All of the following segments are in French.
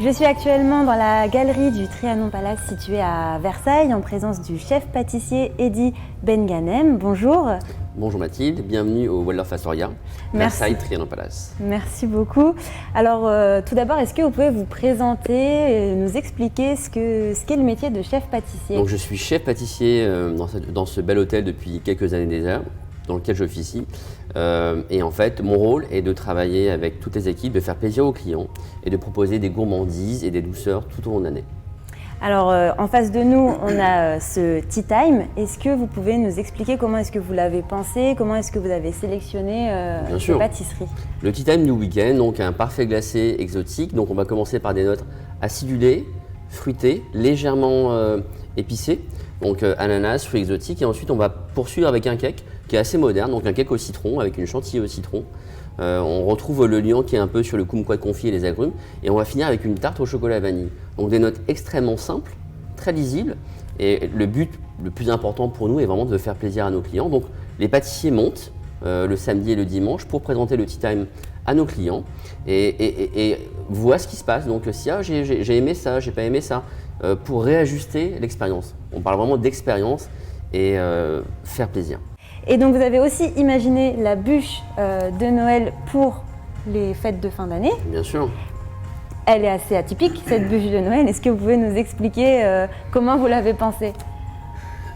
Je suis actuellement dans la galerie du Trianon Palace située à Versailles en présence du chef pâtissier Eddy Benganem. Bonjour. Bonjour Mathilde, bienvenue au Waldorf Astoria, Versailles Trianon Palace. Merci beaucoup. Alors tout d'abord, est-ce que vous pouvez vous présenter et nous expliquer ce qu'est le métier de chef pâtissier? Donc je suis chef pâtissier dans ce bel hôtel depuis quelques années déjà, dans lequel j'officie. Et en fait, mon rôle est de travailler avec toutes les équipes, de faire plaisir aux clients et de proposer des gourmandises et des douceurs tout au long de l'année. Alors en face de nous, on a ce Tea Time. Est-ce que vous pouvez nous expliquer comment est-ce que vous l'avez pensé, comment est-ce que vous avez sélectionné les pâtisseries? Le Tea Time du week-end, donc un parfait glacé exotique. Donc on va commencer par des notes acidulées, fruitées, légèrement épicées. Donc ananas, fruits exotiques, et ensuite on va poursuivre avec un cake qui est assez moderne, donc un cake au citron avec une chantilly au citron. On retrouve le liant qui est un peu sur le kumquat confit et les agrumes, et on va finir avec une tarte au chocolat vanille. Donc des notes extrêmement simples, très lisibles, et le but le plus important pour nous est vraiment de faire plaisir à nos clients. Donc les pâtissiers montent le samedi et le dimanche pour présenter le Tea Time à nos clients et voir ce qui se passe. Donc si j'ai aimé ça, j'ai pas aimé ça, pour réajuster l'expérience. On parle vraiment d'expérience et faire plaisir. Et donc vous avez aussi imaginé la bûche de Noël pour les fêtes de fin d'année. Bien sûr. Elle est assez atypique, cette bûche de Noël. Est-ce que vous pouvez nous expliquer comment vous l'avez pensée?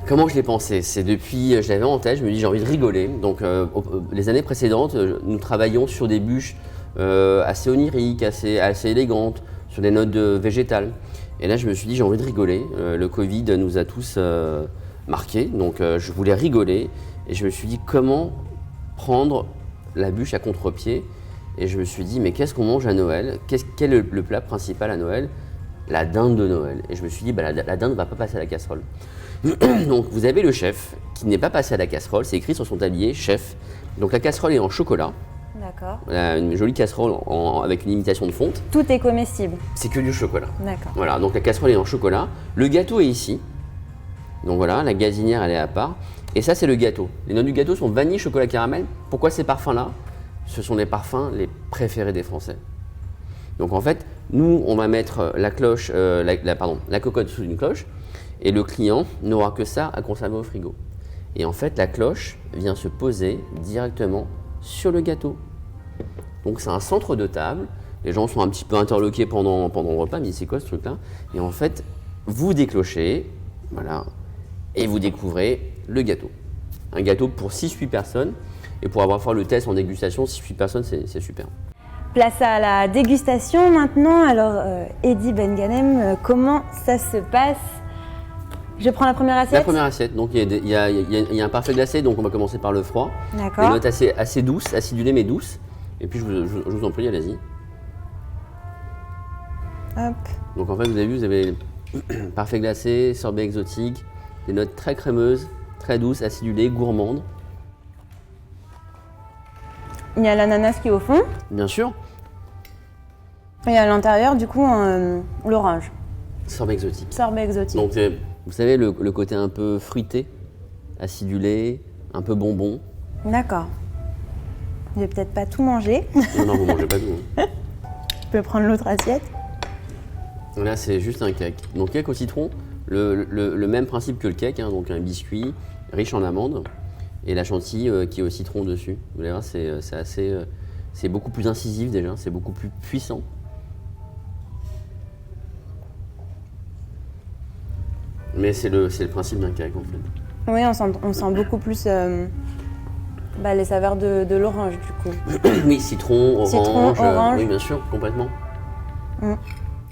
Comment je l'ai pensé? C'est depuis, je l'avais en tête, je me dis j'ai envie de rigoler. Donc les années précédentes, nous travaillions sur des bûches assez oniriques, assez élégantes, sur des notes végétales. Et là je me suis dit j'ai envie de rigoler. Le Covid nous a tous marqués, donc je voulais rigoler. Et je me suis dit comment prendre la bûche à contre-pied. Et je me suis dit mais qu'est-ce qu'on mange à Noël? Quel est le plat principal à Noël? La dinde de Noël. Et je me suis dit la dinde ne va pas passer à la casserole. Donc vous avez le chef qui n'est pas passé à la casserole, c'est écrit sur son tablier, chef. Donc la casserole est en chocolat. D'accord. Une jolie casserole avec une imitation de fonte. Tout est comestible. C'est que du chocolat. D'accord. Voilà, donc la casserole est en chocolat. Le gâteau est ici. Donc voilà, la gazinière elle est à part. Et ça c'est le gâteau. Les notes du gâteau sont vanille, chocolat, caramel. Pourquoi ces parfums-là? Ce sont les parfums les préférés des Français. Donc en fait, nous on va mettre la cloche, la cocotte sous une cloche. Et le client n'aura que ça à conserver au frigo. Et en fait, la cloche vient se poser directement sur le gâteau. Donc c'est un centre de table. Les gens sont un petit peu interloqués pendant le repas, mais c'est quoi ce truc-là? Et en fait, vous déclochez, voilà, et vous découvrez le gâteau. Un gâteau pour 6-8 personnes. Et pour avoir fait le test en dégustation, 6-8 personnes, c'est super. Place à la dégustation maintenant. Alors, Eddy Benganem, comment ça se passe? Je prends la première assiette. La première assiette, donc il y a un parfait glacé, donc on va commencer par le froid. D'accord. Des notes assez douces, acidulées mais douces. Et puis je vous en prie, allez-y. Hop. Donc en fait, vous avez parfait glacé, sorbet exotique, des notes très crémeuses, très douces, acidulées, gourmandes. Il y a l'ananas qui est au fond. Bien sûr. Et à l'intérieur, du coup, l'orange. Sorbet exotique. Sorbet exotique. Donc vous savez, le côté un peu fruité, acidulé, un peu bonbon. D'accord. Je vais peut-être pas tout manger. Non, vous mangez pas tout. Je peux prendre l'autre assiette. Là, c'est juste un cake. Donc cake au citron, le même principe que le cake, hein, donc un biscuit riche en amandes et la chantilly qui est au citron dessus. Vous allez voir, c'est beaucoup plus incisif déjà, c'est beaucoup plus puissant. Mais c'est le principe d'un cake en fait. Oui, on sent beaucoup plus les saveurs de l'orange du coup. Oui, citron, orange. Oui, bien sûr, complètement. Mm.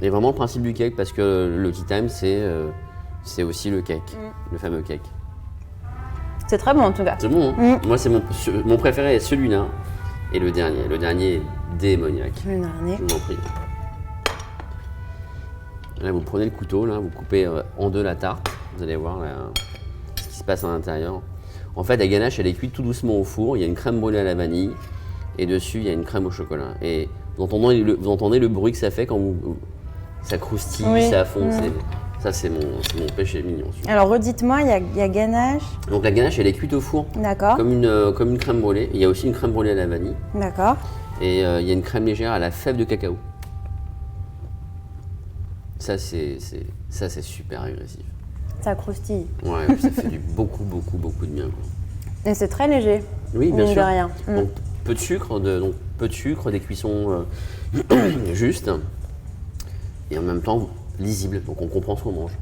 Et vraiment le principe du cake, parce que le Tea Time, c'est aussi le cake, le fameux cake. C'est très bon en tout cas. C'est bon, hein. Moi, c'est mon préféré est celui-là et le dernier. Le dernier est démoniaque. Le dernier. Je vous en prie. Là, vous prenez le couteau, là, vous coupez en deux la tarte. Vous allez voir là, ce qui se passe à l'intérieur. En fait, la ganache, elle est cuite tout doucement au four. Il y a une crème brûlée à la vanille et dessus, il y a une crème au chocolat. Et vous entendez le bruit que ça fait quand ça croustille, oui. Ça fond. Ça, c'est mon péché mignon. Alors, redites-moi, il y a ganache. Donc, la ganache, elle est cuite au four. D'accord. Comme une crème brûlée. Il y a aussi une crème brûlée à la vanille. D'accord. Et il y a une crème légère à la fève de cacao. ça c'est super agressif. Ça croustille. Ouais, ça fait beaucoup de bien, quoi. Et c'est très léger. Oui, bien sûr. De rien. Donc peu de sucre, des cuissons justes et en même temps lisible. Donc on comprend ce qu'on mange.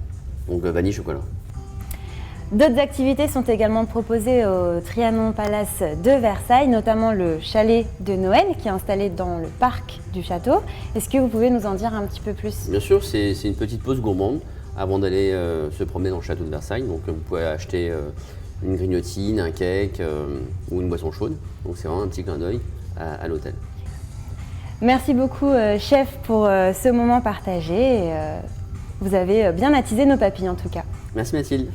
Donc vanille chocolat. D'autres activités sont également proposées au Trianon Palace de Versailles, notamment le chalet de Noël qui est installé dans le parc du château. Est-ce que vous pouvez nous en dire un petit peu plus? Bien sûr, c'est une petite pause gourmande avant d'aller se promener dans le château de Versailles. Donc vous pouvez acheter une grignotine, un cake ou une boisson chaude. Donc c'est vraiment un petit clin d'œil à l'hôtel. Merci beaucoup chef pour ce moment partagé. Vous avez bien attisé nos papilles en tout cas. Merci Mathilde.